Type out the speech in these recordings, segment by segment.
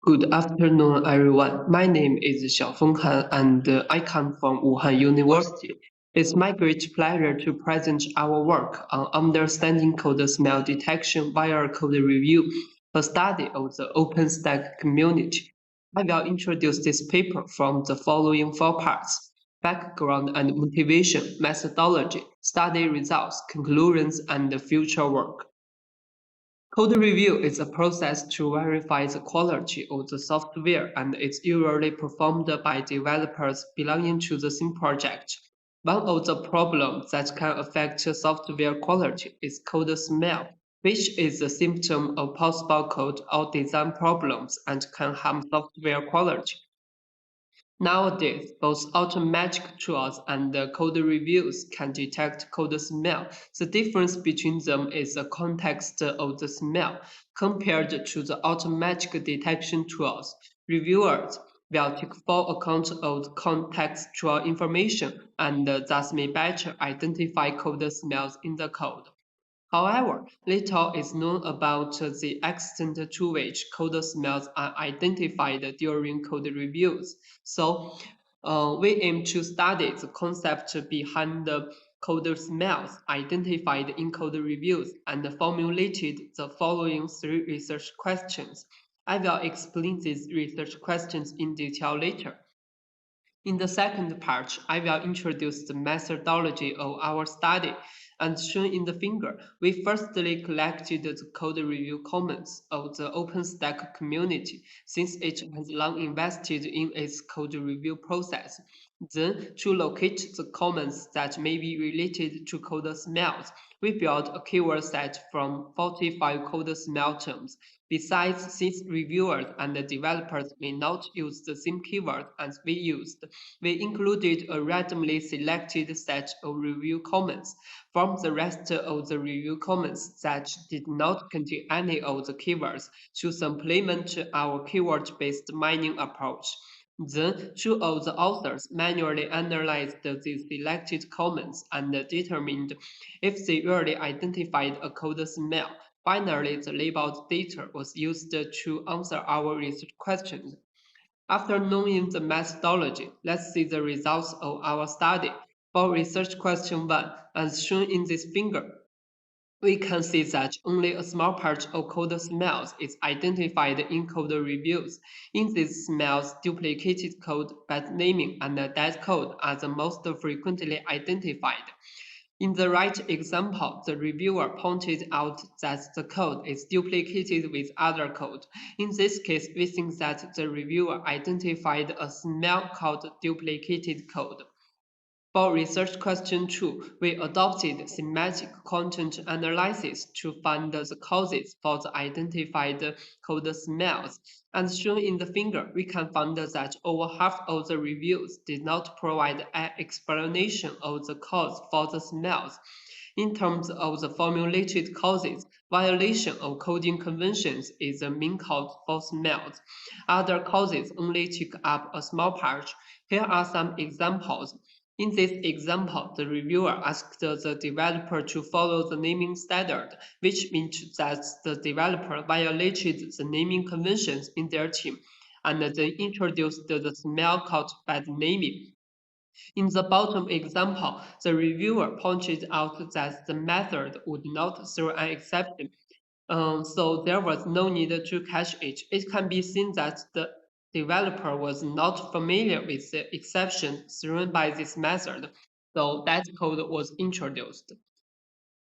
Good afternoon, everyone. My name is Xiaofeng Han, and I come from Wuhan University. It's my great pleasure to present our work on understanding code smell detection via code review, a study of the OpenStack community. I will introduce this paper from the following four parts: background and motivation, methodology, study results, conclusions, and future work. Code review is a process to verify the quality of the software, and it's usually performed by developers belonging to the same project. One of the problems that can affect software quality is code smell, which is a symptom of possible code or design problems and can harm software quality. Nowadays, both automatic tools and code reviews can detect code smell. The difference between them is the context of the smell. Compared to the automatic detection tools, reviewers will take full account of the contextual information and thus may better identify code smells in the code. However, little is known about the extent to which code smells are identified during code reviews. So, we aim to study the concept behind the code smells identified in code reviews and formulated the following three research questions. I will explain these research questions in detail later. In the second part, I will introduce the methodology of our study. And shown in the figure, we firstly collected the code review comments of the OpenStack community, since it has long invested in its code review process. Then, to locate the comments that may be related to code smells, we built a keyword set from 45 code smell terms. Besides, since reviewers and developers may not use the same keyword as we used, we included a randomly selected set of review comments from the rest of the review comments that did not contain any of the keywords to supplement our keyword-based mining approach. Then, two of the authors manually analyzed the selected comments and determined if they really identified a code smell. Finally, the labeled data was used to answer our research questions. After knowing the methodology, let's see the results of our study. For research question 1, as shown in this figure, we can see that only a small part of code smells is identified in code reviews. In these smells, duplicated code, bad naming, and dead code are the most frequently identified. In the right example, the reviewer pointed out that the code is duplicated with other code. In this case, we think that the reviewer identified a smell called duplicated code. For research question 2, we adopted semantic content analysis to find the causes for the identified code smells. As shown in the figure, we can find that over half of the reviews did not provide an explanation of the cause for the smells. In terms of the formulated causes, violation of coding conventions is the main cause for smells. Other causes only take up a small part. Here are some examples. In this example, the reviewer asked the developer to follow the naming standard, which means that the developer violated the naming conventions in their team, and then introduced the smell called bad naming. In the bottom example, the reviewer pointed out that the method would not throw an exception, so there was no need to catch it. It can be seen that the developer was not familiar with the exception thrown by this method, so that code was introduced.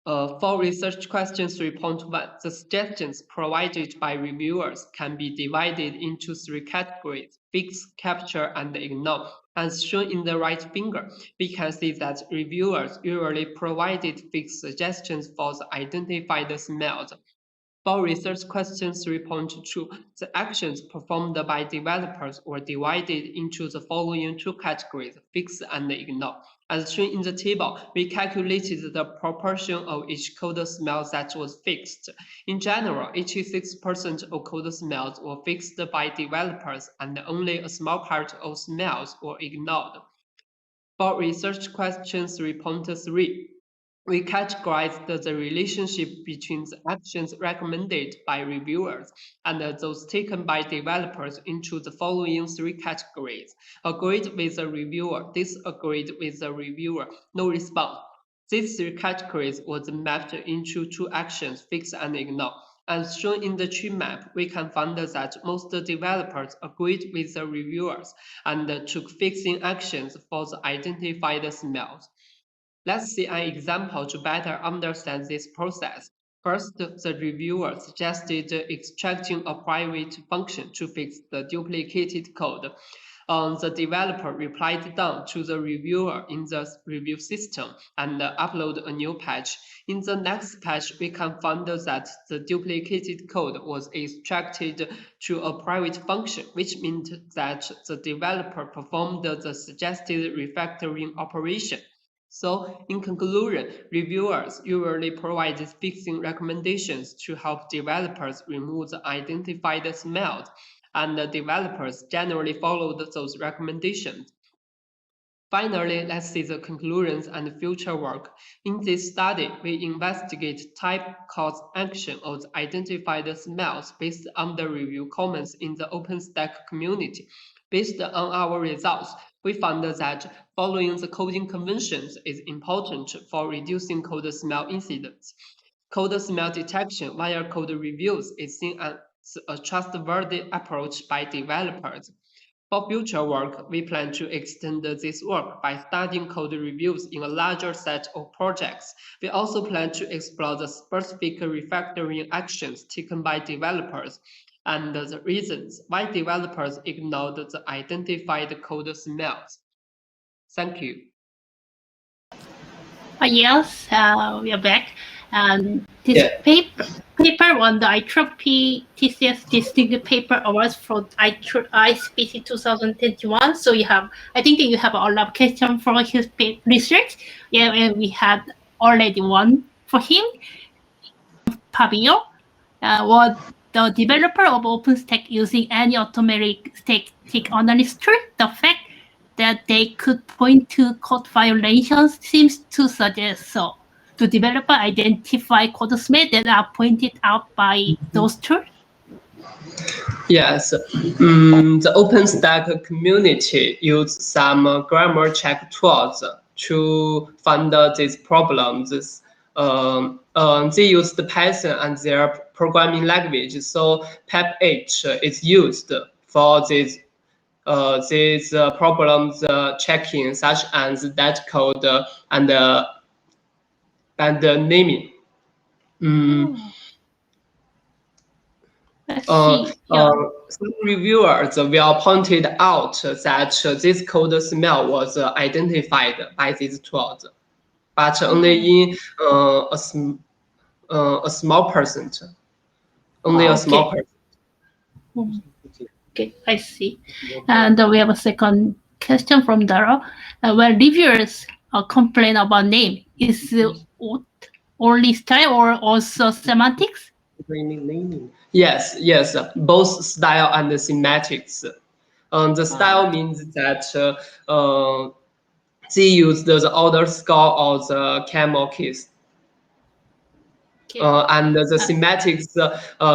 For research question 3.1, the suggestions provided by reviewers can be divided into three categories: fix, capture, and ignore. As shown in the right figure, we can see that reviewers usually provided fix suggestions for the identified smells. For research question 3.2, the actions performed by developers were divided into the following two categories: fix and ignore. As shown in the table, we calculated the proportion of each code smell that was fixed. In general, 86% of code smells were fixed by developers and only a small part of smells were ignored. For research question 3.3, We categorize the relationship between the actions recommended by reviewers and those taken by developers into the following three categories: agreed with the reviewer, disagreed with the reviewer, no response. These three categories were mapped into two actions, fix and ignore. As shown in the tree map, we can find that most developers agreed with the reviewers and took fixing actions for the identified smells. Let's see an example to better understand this process. First, the reviewer suggested extracting a private function to fix the duplicated code. The developer replied down to the reviewer in the review system and upload a new patch. In the next patch, we can find that the duplicated code was extracted to a private function, which meant that the developer performed the suggested refactoring operation. So, in conclusion, reviewers usually provide fixing recommendations to help developers remove the identified smells, and the developers generally follow those recommendations. Finally, let's see the conclusions and future work. In this study, we investigate type, cause, action of the identified smells based on the review comments in the OpenStack community. Based on our results, we found that following the coding conventions is important for reducing code smell incidents. Code smell detection via code reviews is seen as a trustworthy approach by developers. For future work, we plan to extend this work by studying code reviews in a larger set of projects. We also plan to explore the specific refactoring actions taken by developers and the reasons why developers ignored the identified code smells. Thank you. Yes, we are back. This paper won the IEEE TCS Distinguished Paper Awards for ISPC 2021. So I think that you have a lot of questions for his research. Yeah, and we had already one for him. Pabio was the developer of OpenStack using any automatic static analysis tool. The fact that they could point to code violations seems to suggest so. Do developers identify code smells that are pointed out by those tools? Yes, the OpenStack community used some grammar check tools to find these problems. They used Python and their programming language, so PEP-H is used for these problems checking, such as that code and naming. Some reviewers will pointed out that this code smell was identified by these tools, but only in a small percent. Only a small percent. Okay, I see. And we have a second question from Dara. When reviewers complain about name, is it only style or also semantics? Yes, both style and semantics. The style means that they use the order score or the camel case. And the semantics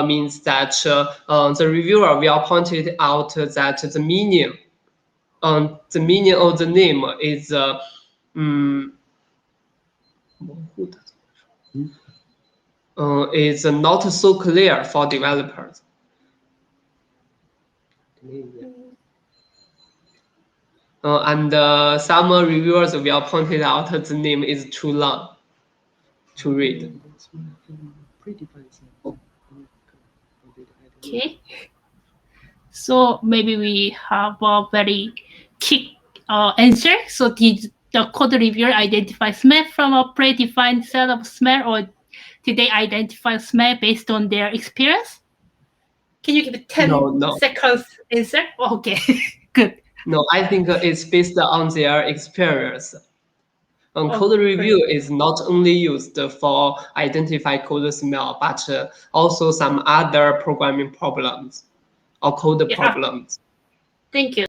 means that the reviewer will point it out that the meaning of the name is not so clear for developers. And some reviewers will point it out the name is too long to read. Okay. So maybe we have a very quick answer. So did the code reviewer identify smell from a predefined set of smell, or did they identify smell based on their experience? Can you give a 10 seconds answer? Okay, good. No, I think it's based on their experience. Code review is not only used for identify code smell, but also some other programming problems or code problems. Thank you.